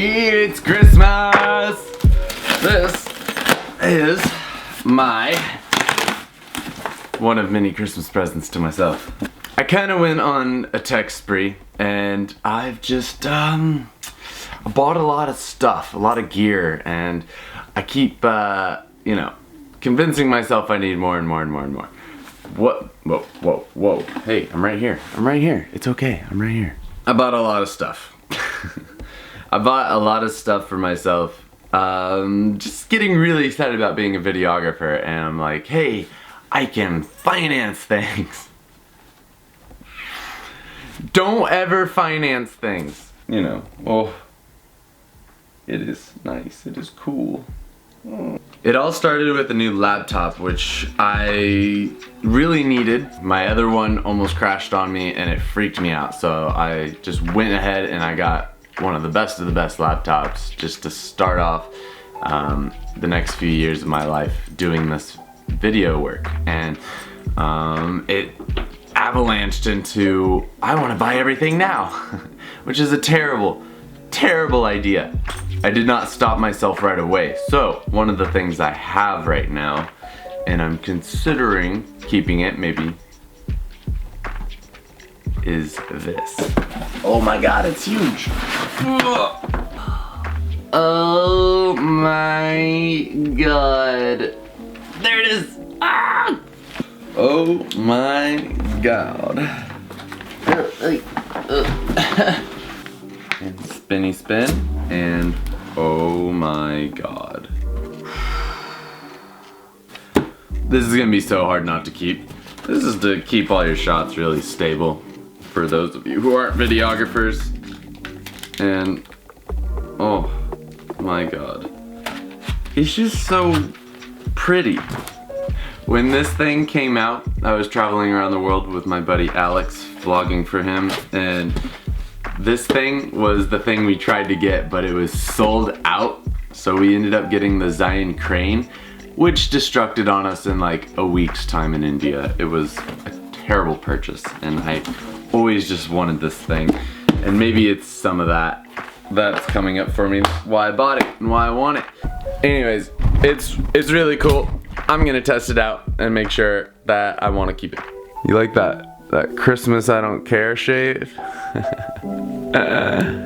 It's Christmas! This is my one of many Christmas presents to myself. I kind of went on a tech spree and I've just I bought a lot of stuff, a lot of gear, and I keep you know, convincing myself I need more and more and more and more. What? Whoa, whoa, whoa. Hey, I'm right here. I'm right here. It's okay. I'm right here. I bought a lot of stuff. I bought a lot of stuff for myself. Just getting really excited about being a videographer, and I'm like, hey, I can finance things. Don't ever finance things. You know, well, it is nice. It is cool. It all started with a new laptop, which I really needed. My other one almost crashed on me and it freaked me out. So I just went ahead and I got one of the best laptops just to start off the next few years of my life doing this video work. And it avalanched into, I want to buy everything now, which is a terrible, terrible idea. I did not stop myself right away. So one of the things I have right now, and I'm considering keeping it maybe, is this. Oh my god, it's huge. Oh my god. There it is. Ah! Oh my god. And spinny spin, and oh my god. This is gonna be so hard not to keep. This is to keep all your shots really stable for those of you who aren't videographers. And oh my god. It's just so pretty. When this thing came out, I was traveling around the world with my buddy Alex, vlogging for him, and this thing was the thing we tried to get, but it was sold out. So we ended up getting the Zion crane, which destructed on us in like a week's time in India. It was a terrible purchase, and I always just wanted this thing. And maybe it's some of that that's coming up for me, why I bought it and why I want it. Anyways, it's really cool. I'm gonna test it out and make sure that I want to keep it. You like that Christmas I don't care shave? Ow.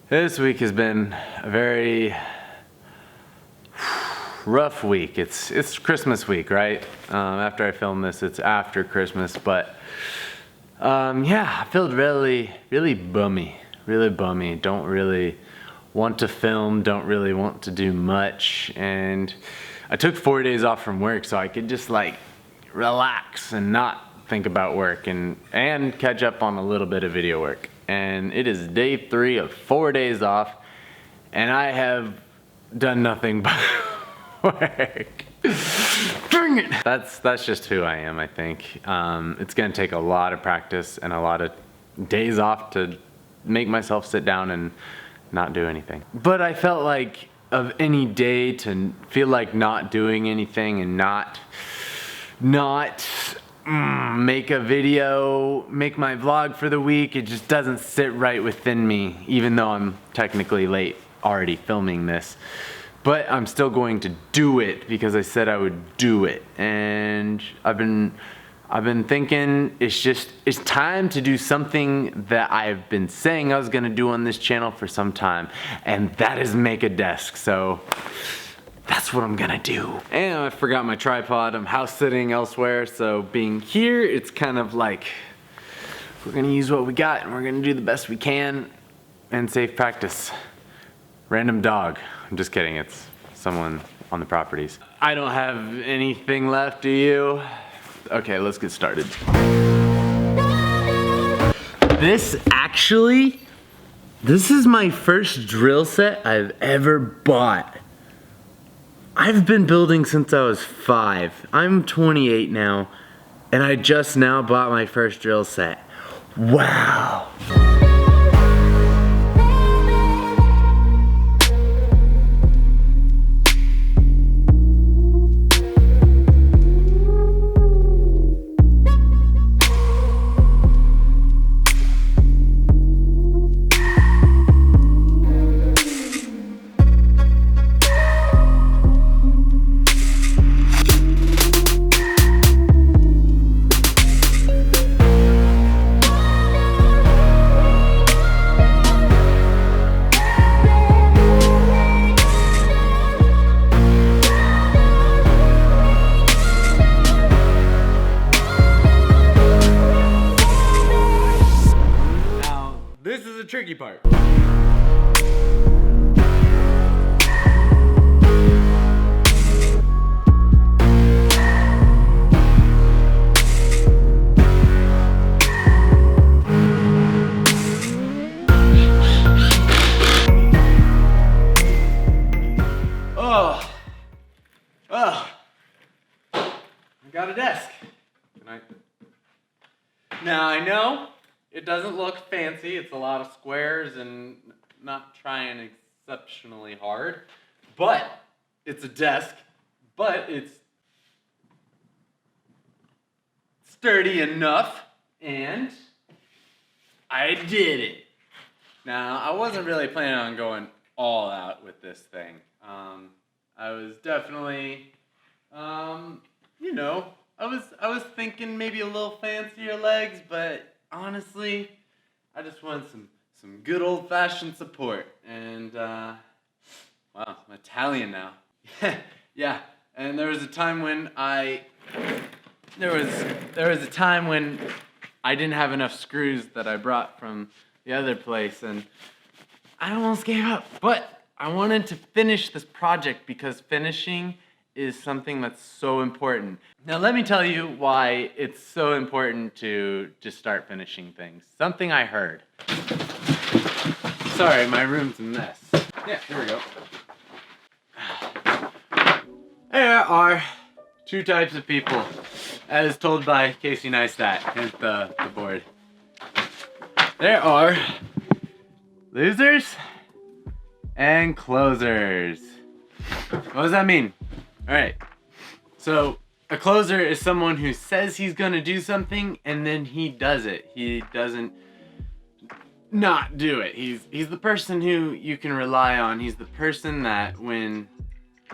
This week has been a very rough week. It's Christmas week, right? After I film this, it's after Christmas, but yeah, I feel really bummy. Don't really want to film, don't really want to do much, and I took 4 days off from work so I could just like relax and not think about work and catch up on a little bit of video work. And it is day 3 of 4 days off, and I have done nothing but work. Dang it! That's just who I am, I think. It's gonna take a lot of practice and a lot of days off to make myself sit down and not do anything. But I felt like of any day to feel like not doing anything and not make a video, make my vlog for the week, it just doesn't sit right within me, even though I'm technically late already filming this. But I'm still going to do it because I said I would do it. And I've been thinking it's time to do something that I've been saying I was gonna do on this channel for some time, and that is make a desk. So that's what I'm gonna do. And I forgot my tripod. I'm house sitting elsewhere, so being here, it's kind of like we're gonna use what we got and we're gonna do the best we can and safe practice. Random dog. I'm just kidding, it's someone on the properties. I don't have anything left, do you? Okay, let's get started. This is my first drill set I've ever bought. I've been building since I was 5. I'm 28 now, and I just now bought my first drill set. Wow. This is the tricky part. I got a desk. Now I know it doesn't look fancy. It's a lot of squares and not trying exceptionally hard, but it's a desk, but it's sturdy enough, and I did it. Now, I wasn't really planning on going all out with this thing. I was definitely, you know, I was thinking maybe a little fancier legs, but honestly, I just wanted some good old-fashioned support. And wow, I'm Italian now. Yeah. And there was a time when there was a time when I didn't have enough screws that I brought from the other place, and I almost gave up. But I wanted to finish this project because finishing is something that's so important. Now let me tell you why it's so important to just start finishing things. Something I heard. Sorry, my room's a mess. Yeah, here we go. There are two types of people, as told by Casey Neistat. Hence the board. There are losers and closers. What does that mean? Alright, so a closer is someone who says he's gonna do something and then he does it. He doesn't not do it. He's the person who you can rely on. He's the person that when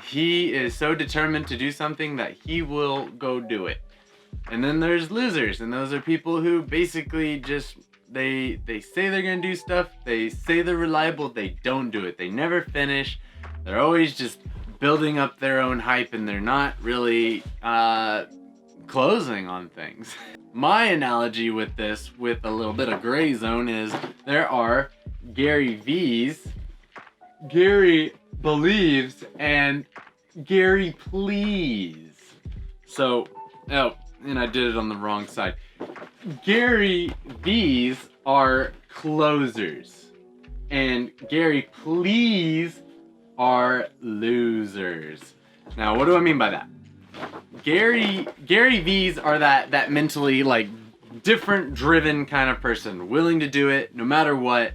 he is so determined to do something that he will go do it. And then there's losers, and those are people who basically just they say they're gonna do stuff, they say they're reliable, they don't do it. They never finish. They're always just building up their own hype, and they're not really closing on things. My analogy with this, with a little bit of gray zone, is there are Gary V's, Gary believes, and Gary please. So, oh, and I did it on the wrong side. Gary V's are closers, and Gary please are losers. Now, what do I mean by that? Gary V's are that mentally, like, different driven kind of person, willing to do it no matter what,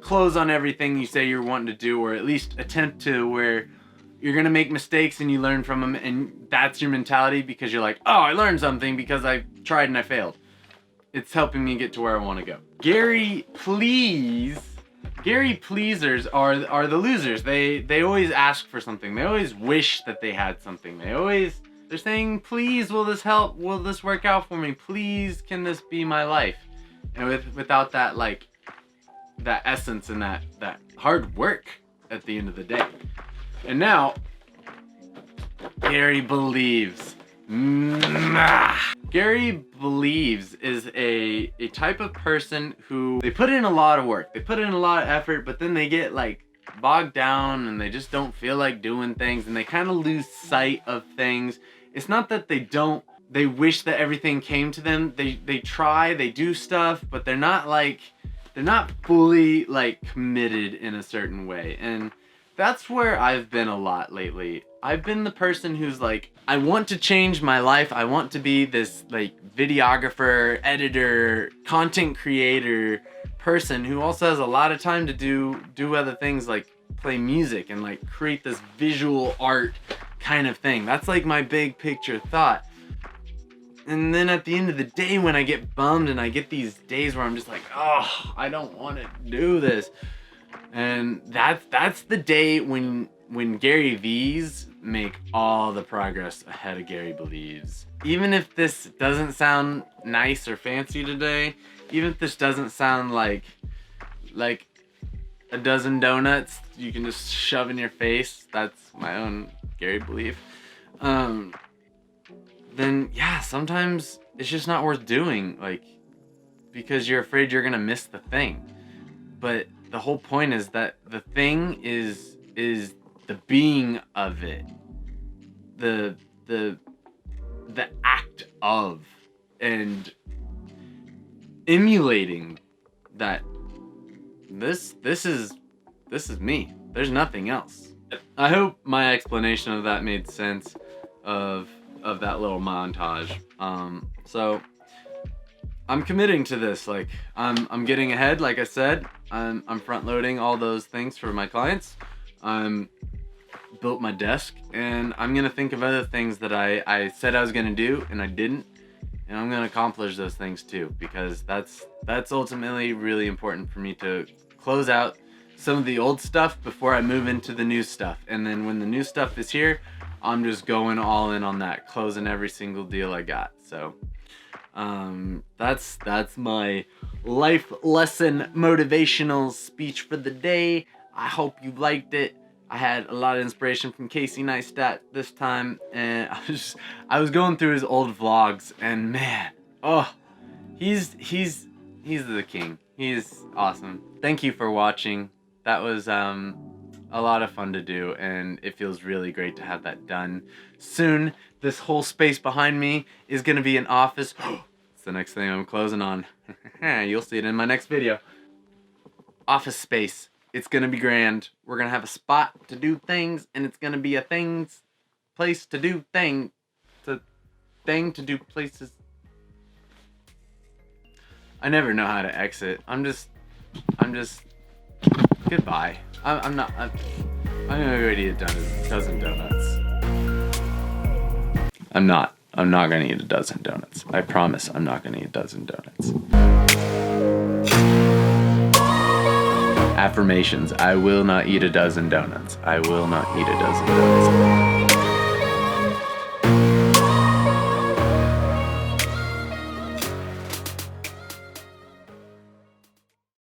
close on everything you say you're wanting to do, or at least attempt to, where you're gonna make mistakes and you learn from them, and that's your mentality because you're like, oh, I learned something because I tried and I failed. It's helping me get to where I want to go. Gary pleasers are the losers. They always ask for something. They always wish that they had something. They're saying, please, will this help? Will this work out for me? Please, can this be my life? And without that, like, that essence and that hard work at the end of the day. And now, Gary believes. Gary believes is a type of person who, they put in a lot of work, they put in a lot of effort, but then they get like bogged down and they just don't feel like doing things, and they kind of lose sight of things. It's not that they wish that everything came to them. They try, they do stuff, but they're not fully like committed in a certain way. And that's where I've been a lot lately. I've been the person who's like, I want to change my life. I want to be this like videographer, editor, content creator person who also has a lot of time to do other things like play music and like create this visual art kind of thing. That's like my big picture thought. And then at the end of the day, when I get bummed and I get these days where I'm just like, oh, I don't want to do this. And that's the day when Gary V's make all the progress ahead of Gary Believes. Even if this doesn't sound nice or fancy today, even if this doesn't sound like a dozen donuts you can just shove in your face, that's my own Gary belief, then yeah, sometimes it's just not worth doing, like, because you're afraid you're gonna miss the thing. But the whole point is that the thing is the being of it, the act of, and emulating that this is me. There's nothing else. I hope my explanation of that made sense, of that little montage. So I'm committing to this. Like, I'm getting ahead. Like I said, I'm front loading all those things for my clients. I'm built my desk, and I'm gonna think of other things that I said I was gonna do and I didn't, and I'm gonna accomplish those things too, because that's ultimately really important for me to close out some of the old stuff before I move into the new stuff. And then when the new stuff is here, I'm just going all in on that, closing every single deal I got. So that's my life lesson motivational speech for the day. I hope you liked it. I had a lot of inspiration from Casey Neistat this time, and I was going through his old vlogs, and man, oh, he's the king. He's awesome. Thank you for watching. That was a lot of fun to do, and it feels really great to have that done. Soon, this whole space behind me is gonna be an office. It's the next thing I'm closing on. You'll see it in my next video. Office space. It's gonna be grand. We're gonna have a spot to do things, and it's gonna be a place to do to do places. I never know how to exit. I'm just goodbye. I'm gonna go eat a dozen donuts. I'm not gonna eat a dozen donuts. I promise I'm not gonna eat a dozen donuts. Affirmations. I will not eat a dozen donuts. I will not eat a dozen donuts.